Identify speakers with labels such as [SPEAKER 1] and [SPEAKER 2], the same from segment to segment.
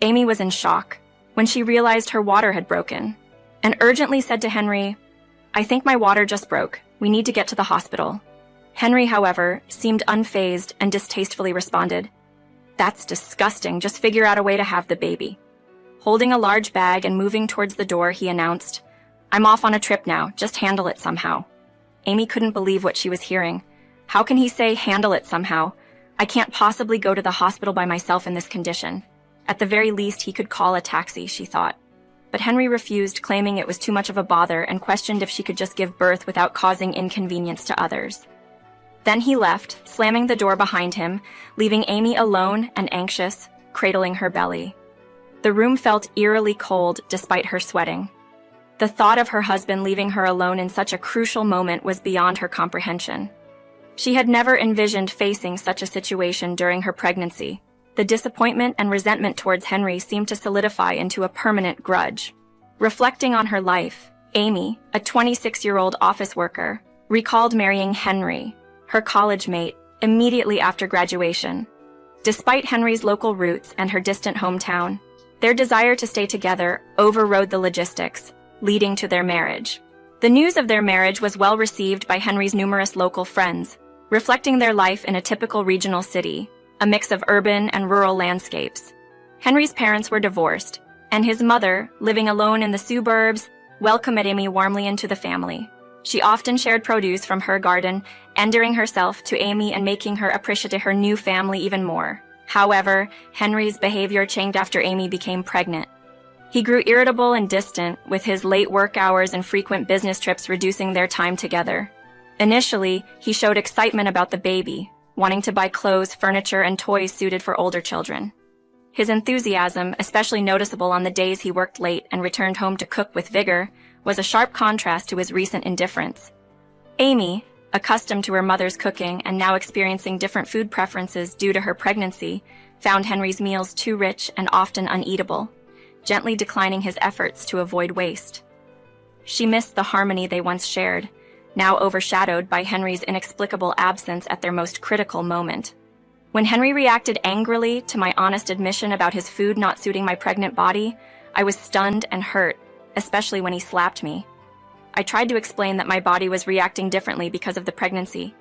[SPEAKER 1] Amy was in shock when she realized her water had broken and urgently said to Henry, "I think my water just broke. We need to get to the hospital." Henry, however, seemed unfazed and distastefully responded, "That's disgusting. Just figure out a way to have the baby." Holding a large bag and moving towards the door, he announced, "I'm off on a trip now. Just handle it somehow." Amy couldn't believe what she was hearing. How can he say, "handle it somehow"? I can't possibly go to the hospital by myself in this condition. At the very least, he could call a taxi, she thought. But Henry refused, claiming it was too much of a bother, and questioned if she could just give birth without causing inconvenience to others. Then he left, slamming the door behind him, leaving Amy alone and anxious, cradling her belly. The room felt eerily cold despite her sweating. The thought of her husband leaving her alone in such a crucial moment was beyond her comprehension. She had never envisioned facing such a situation during her pregnancy. The disappointment and resentment towards Henry seemed to solidify into a permanent grudge. Reflecting on her life, Amy, a 26-year-old office worker, recalled marrying Henry, her college mate, immediately after graduation. Despite Henry's local roots and her distant hometown, their desire to stay together overrode the logistics, leading to their marriage. The news of their marriage was well received by Henry's numerous local friends, reflecting their life in a typical regional city, a mix of urban and rural landscapes. Henry's parents were divorced, and his mother, living alone in the suburbs, welcomed Amy warmly into the family. She often shared produce from her garden, endearing herself to Amy and making her appreciate her new family even more. However, Henry's behavior changed after Amy became pregnant. He grew irritable and distant, with his late work hours and frequent business trips reducing their time together. Initially, he showed excitement about the baby, wanting to buy clothes, furniture, and toys suited for older children. His enthusiasm, especially noticeable on the days he worked late and returned home to cook with vigor, was a sharp contrast to his recent indifference. Amy, accustomed to her mother's cooking and now experiencing different food preferences due to her pregnancy, found Henry's meals too rich and often uneatable, gently declining his efforts to avoid waste. She missed the harmony they once shared, now overshadowed by Henry's inexplicable absence at their most critical moment. When Henry reacted angrily to my honest admission about his food not suiting my pregnant body, I was stunned and hurt, especially when he slapped me. I tried to explain that my body was reacting differently because of the pregnancy,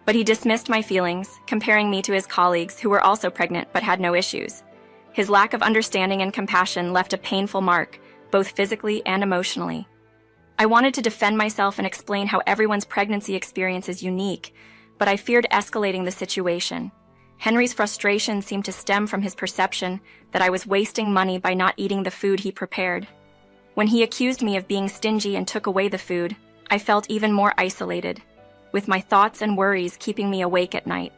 [SPEAKER 1] but he dismissed my feelings, comparing me to his colleagues who were also pregnant but had no issues. His lack of understanding and compassion left a painful mark, both physically and emotionally. I wanted to defend myself and explain how everyone's pregnancy experience is unique, but I feared escalating the situation. Henry's frustration seemed to stem from his perception that I was wasting money by not eating the food he prepared. When he accused me of being stingy and took away the food, I felt even more isolated, with my thoughts and worries keeping me awake at night.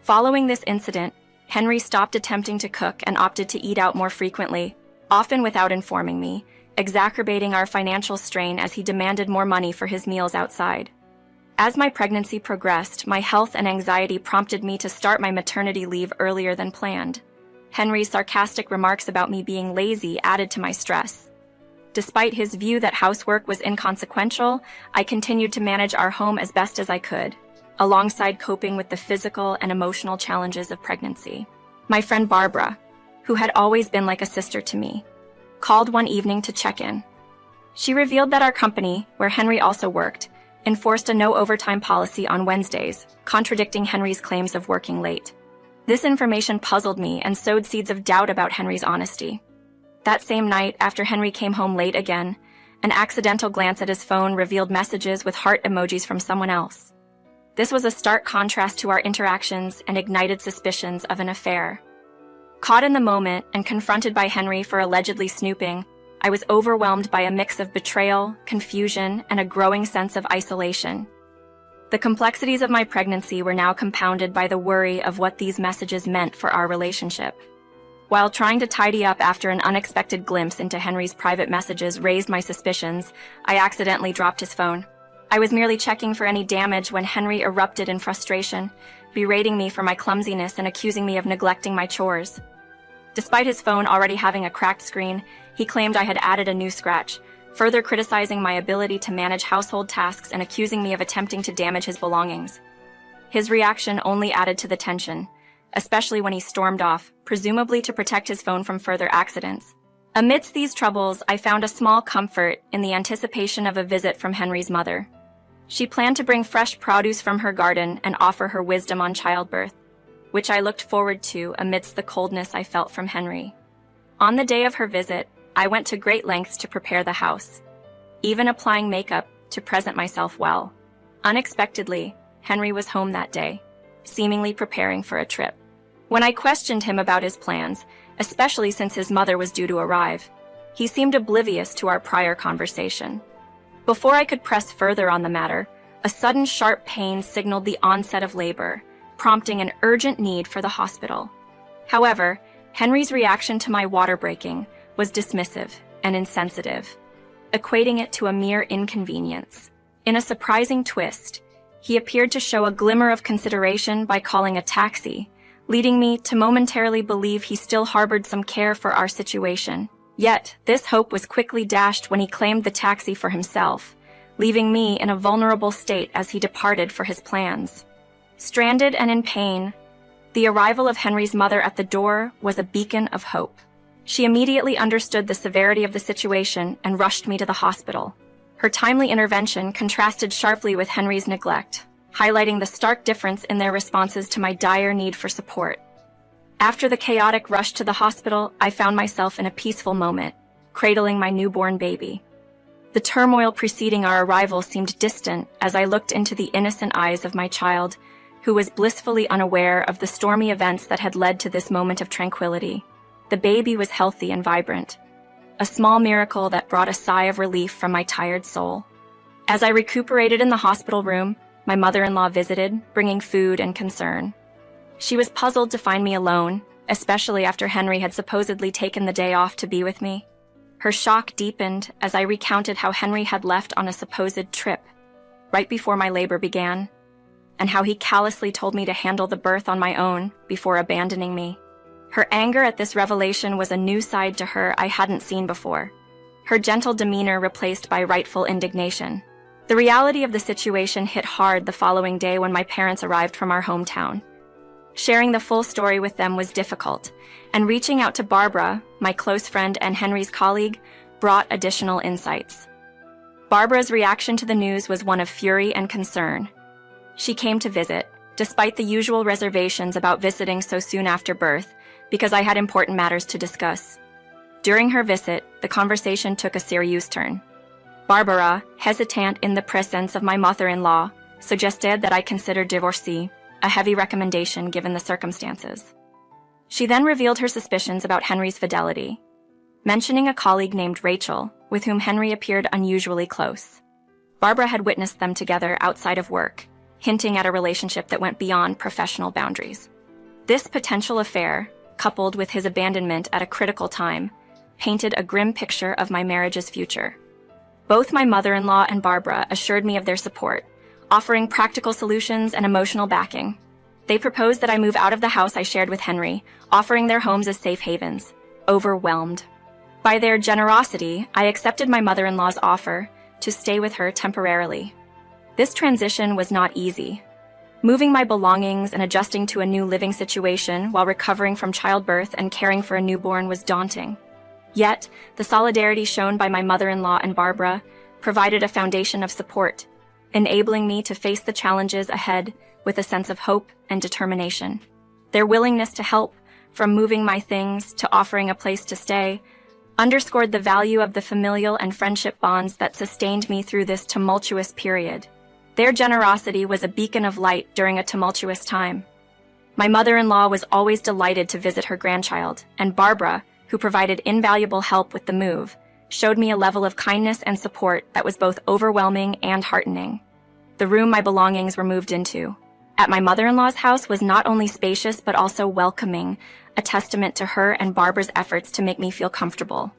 [SPEAKER 1] Following this incident, Henry stopped attempting to cook and opted to eat out more frequently, often without informing me, exacerbating our financial strain as he demanded more money for his meals outside. As my pregnancy progressed, my health and anxiety prompted me to start my maternity leave earlier than planned. Henry's sarcastic remarks about me being lazy added to my stress. Despite his view that housework was inconsequential, I continued to manage our home as best as I could, alongside coping with the physical and emotional challenges of pregnancy. My friend Barbara, who had always been like a sister to me, called one evening to check in. She revealed that our company, where Henry also worked, enforced a no overtime policy on Wednesdays, contradicting Henry's claims of working late. This information puzzled me and sowed seeds of doubt about Henry's honesty. That same night, after Henry came home late again, an accidental glance at his phone revealed messages with heart emojis from someone else. This was a stark contrast to our interactions and ignited suspicions of an affair. Caught in the moment and confronted by Henry for allegedly snooping, I was overwhelmed by a mix of betrayal, confusion, and a growing sense of isolation. The complexities of my pregnancy were now compounded by the worry of what these messages meant for our relationship. While trying to tidy up after an unexpected glimpse into Henry's private messages raised my suspicions, I accidentally dropped his phone. I was merely checking for any damage when Henry erupted in frustration, berating me for my clumsiness and accusing me of neglecting my chores. Despite his phone already having a cracked screen, he claimed I had added a new scratch, further criticizing my ability to manage household tasks and accusing me of attempting to damage his belongings. His reaction only added to the tension, especially when he stormed off, presumably to protect his phone from further accidents. Amidst these troubles, I found a small comfort in the anticipation of a visit from Henry's mother. She planned to bring fresh produce from her garden and offer her wisdom on childbirth, which I looked forward to amidst the coldness I felt from Henry. On the day of her visit, I went to great lengths to prepare the house, even applying makeup to present myself well. Unexpectedly, Henry was home that day, seemingly preparing for a trip. When I questioned him about his plans, especially since his mother was due to arrive, he seemed oblivious to our prior conversation. Before I could press further on the matter, a sudden sharp pain signaled the onset of labor, prompting an urgent need for the hospital. However, Henry's reaction to my water breaking was dismissive and insensitive, equating it to a mere inconvenience. In a surprising twist, he appeared to show a glimmer of consideration by calling a taxi, leading me to momentarily believe he still harbored some care for our situation. Yet, this hope was quickly dashed when he claimed the taxi for himself, leaving me in a vulnerable state as he departed for his plans. Stranded and in pain, the arrival of Henry's mother at the door was a beacon of hope. She immediately understood the severity of the situation and rushed me to the hospital. Her timely intervention contrasted sharply with Henry's neglect, highlighting the stark difference in their responses to my dire need for support. After the chaotic rush to the hospital, I found myself in a peaceful moment, cradling my newborn baby. The turmoil preceding our arrival seemed distant as I looked into the innocent eyes of my child, who was blissfully unaware of the stormy events that had led to this moment of tranquility. The baby was healthy and vibrant, a small miracle that brought a sigh of relief from my tired soul. As I recuperated in the hospital room, my mother-in-law visited, bringing food and concern. She was puzzled to find me alone, especially after Henry had supposedly taken the day off to be with me. Her shock deepened as I recounted how Henry had left on a supposed trip, right before my labor began, and how he callously told me to handle the birth on my own before abandoning me. Her anger at this revelation was a new side to her I hadn't seen before, her gentle demeanor replaced by rightful indignation. The reality of the situation hit hard the following day when my parents arrived from our hometown. Sharing the full story with them was difficult, and reaching out to Barbara, my close friend and Henry's colleague, brought additional insights. Barbara's reaction to the news was one of fury and concern. She came to visit, despite the usual reservations about visiting so soon after birth, because I had important matters to discuss. During her visit, the conversation took a serious turn. Barbara, hesitant in the presence of my mother-in-law, suggested that I consider divorcee, a heavy recommendation given the circumstances. She then revealed her suspicions about Henry's fidelity, mentioning a colleague named Rachel, with whom Henry appeared unusually close. Barbara had witnessed them together outside of work, hinting at a relationship that went beyond professional boundaries. This potential affair, coupled with his abandonment at a critical time, painted a grim picture of my marriage's future. Both my mother-in-law and Barbara assured me of their support, offering practical solutions and emotional backing. They proposed that I move out of the house I shared with Henry, offering their homes as safe havens. Overwhelmed by their generosity, I accepted my mother-in-law's offer to stay with her temporarily. This transition was not easy. Moving my belongings and adjusting to a new living situation while recovering from childbirth and caring for a newborn was daunting. Yet, the solidarity shown by my mother-in-law and Barbara provided a foundation of support, enabling me to face the challenges ahead with a sense of hope and determination. Their willingness to help, from moving my things to offering a place to stay, underscored the value of the familial and friendship bonds that sustained me through this tumultuous period. Their generosity was a beacon of light during a tumultuous time. My mother-in-law was always delighted to visit her grandchild, and Barbara, who provided invaluable help with the move, showed me a level of kindness and support that was both overwhelming and heartening. The room my belongings were moved into at my mother-in-law's house was not only spacious but also welcoming, a testament to her and Barbara's efforts to make me feel comfortable.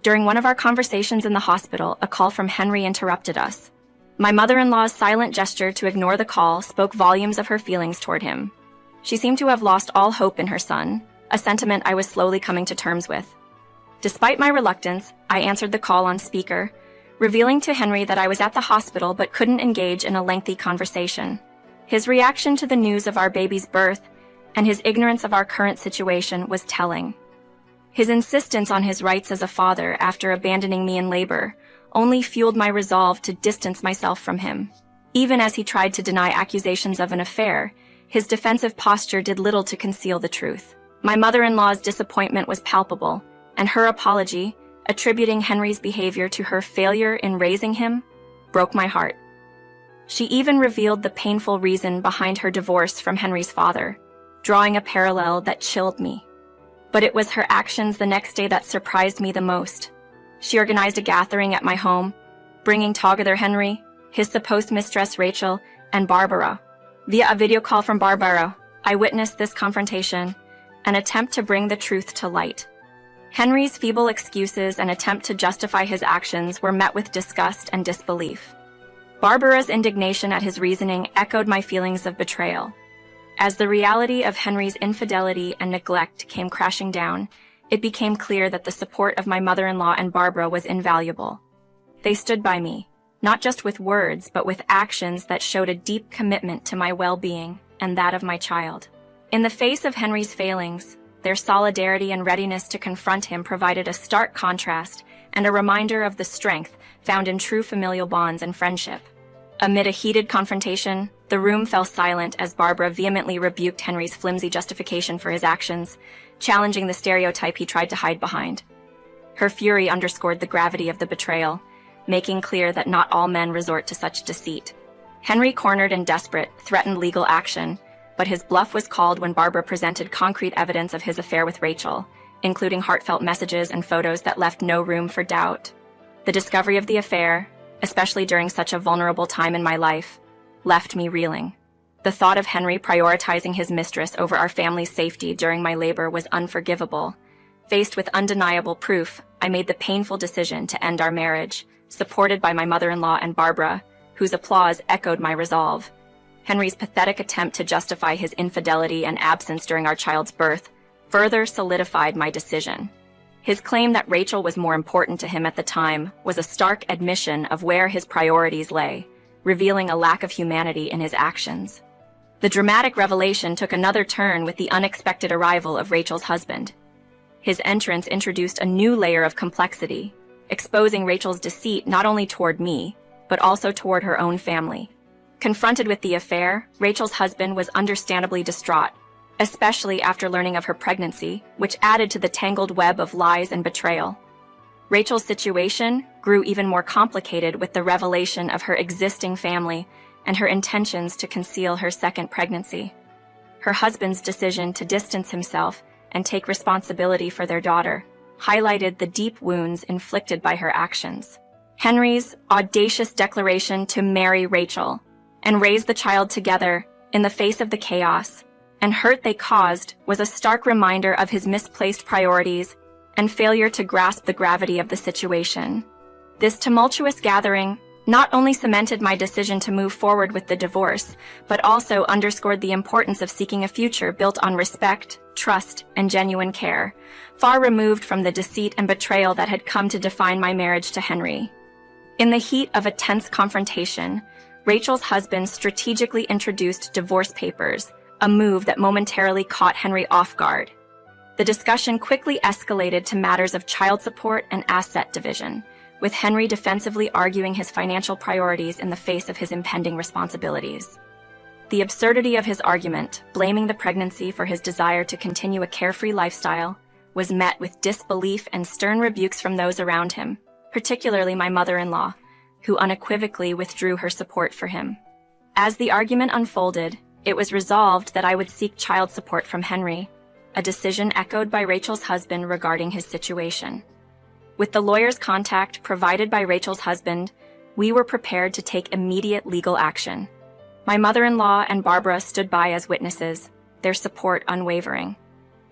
[SPEAKER 1] During one of our conversations in the hospital, a call from Henry interrupted us. My mother-in-law's silent gesture to ignore the call spoke volumes of her feelings toward him. She seemed to have lost all hope in her son, a sentiment I was slowly coming to terms with. Despite my reluctance, I answered the call on speaker, revealing to Henry that I was at the hospital but couldn't engage in a lengthy conversation. His reaction to the news of our baby's birth and his ignorance of our current situation was telling. His insistence on his rights as a father after abandoning me in labor only fueled my resolve to distance myself from him. Even as he tried to deny accusations of an affair, his defensive posture did little to conceal the truth. My mother-in-law's disappointment was palpable, and her apology, attributing Henry's behavior to her failure in raising him, broke my heart. She even revealed the painful reason behind her divorce from Henry's father, drawing a parallel that chilled me. But it was her actions the next day that surprised me the most. She organized a gathering at my home, bringing together Henry, his supposed mistress Rachel, and Barbara. Via a video call from Barbara, I witnessed this confrontation, an attempt to bring the truth to light. Henry's feeble excuses and attempt to justify his actions were met with disgust and disbelief. Barbara's indignation at his reasoning echoed my feelings of betrayal. As the reality of Henry's infidelity and neglect came crashing down, it became clear that the support of my mother-in-law and Barbara was invaluable. They stood by me, not just with words, but with actions that showed a deep commitment to my well-being and that of my child. In the face of Henry's failings, their solidarity and readiness to confront him provided a stark contrast and a reminder of the strength found in true familial bonds and friendship. Amid a heated confrontation, the room fell silent as Barbara vehemently rebuked Henry's flimsy justification for his actions, challenging the stereotype he tried to hide behind. Her fury underscored the gravity of the betrayal, making clear that not all men resort to such deceit. Henry, cornered and desperate, threatened legal action, but his bluff was called when Barbara presented concrete evidence of his affair with Rachel, including heartfelt messages and photos that left no room for doubt. The discovery of the affair, especially during such a vulnerable time in my life, left me reeling. The thought of Henry prioritizing his mistress over our family's safety during my labor was unforgivable. Faced with undeniable proof, I made the painful decision to end our marriage, supported by my mother-in-law and Barbara, whose applause echoed my resolve. Henry's pathetic attempt to justify his infidelity and absence during our child's birth further solidified my decision. His claim that Rachel was more important to him at the time was a stark admission of where his priorities lay, revealing a lack of humanity in his actions. The dramatic revelation took another turn with the unexpected arrival of Rachel's husband. His entrance introduced a new layer of complexity, exposing Rachel's deceit not only toward me, but also toward her own family. Confronted with the affair, Rachel's husband was understandably distraught, especially after learning of her pregnancy, which added to the tangled web of lies and betrayal. Rachel's situation grew even more complicated with the revelation of her existing family and her intentions to conceal her second pregnancy. Her husband's decision to distance himself and take responsibility for their daughter highlighted the deep wounds inflicted by her actions. Henry's audacious declaration to marry Rachel and raise the child together in the face of the chaos and hurt they caused was a stark reminder of his misplaced priorities and failure to grasp the gravity of the situation. This tumultuous gathering not only cemented my decision to move forward with the divorce, but also underscored the importance of seeking a future built on respect, trust, and genuine care, far removed from the deceit and betrayal that had come to define my marriage to Henry. In the heat of a tense confrontation, Rachel's husband strategically introduced divorce papers, a move that momentarily caught Henry off guard. The discussion quickly escalated to matters of child support and asset division, with Henry defensively arguing his financial priorities in the face of his impending responsibilities. The absurdity of his argument, blaming the pregnancy for his desire to continue a carefree lifestyle, was met with disbelief and stern rebukes from those around him, particularly my mother-in-law, who unequivocally withdrew her support for him. As the argument unfolded, it was resolved that I would seek child support from Henry, a decision echoed by Rachel's husband regarding his situation. With the lawyer's contact provided by Rachel's husband, we were prepared to take immediate legal action. My mother-in-law and Barbara stood by as witnesses, their support unwavering.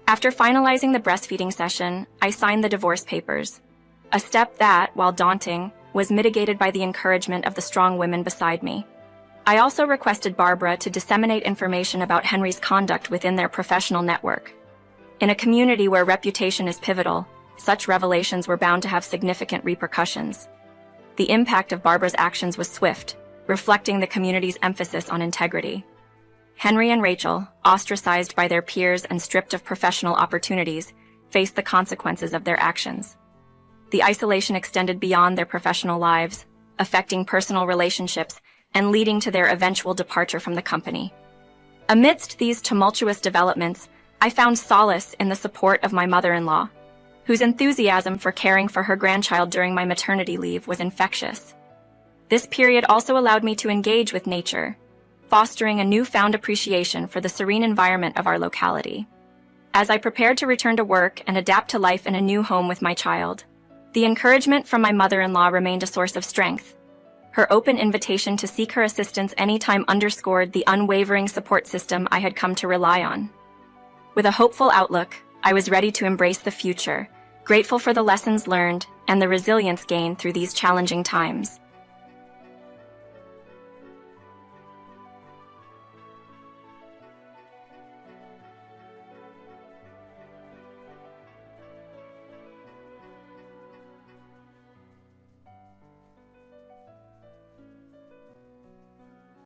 [SPEAKER 1] After finalizing the breastfeeding session, I signed the divorce papers, a step that, while daunting, was mitigated by the encouragement of the strong women beside me. I also requested Barbara to disseminate information about Henry's conduct within their professional network. In a community where reputation is pivotal, such revelations were bound to have significant repercussions. The impact of Barbara's actions was swift, reflecting the community's emphasis on integrity. Henry and Rachel, ostracized by their peers and stripped of professional opportunities, faced the consequences of their actions. The isolation extended beyond their professional lives, affecting personal relationships and leading to their eventual departure from the company. Amidst these tumultuous developments, I found solace in the support of my mother-in-law, whose enthusiasm for caring for her grandchild during my maternity leave was infectious. This period also allowed me to engage with nature, fostering a newfound appreciation for the serene environment of our locality. As I prepared to return to work and adapt to life in a new home with my child, the encouragement from my mother-in-law remained a source of strength. Her open invitation to seek her assistance anytime underscored the unwavering support system I had come to rely on. With a hopeful outlook, I was ready to embrace the future, grateful for the lessons learned and the resilience gained through these challenging times.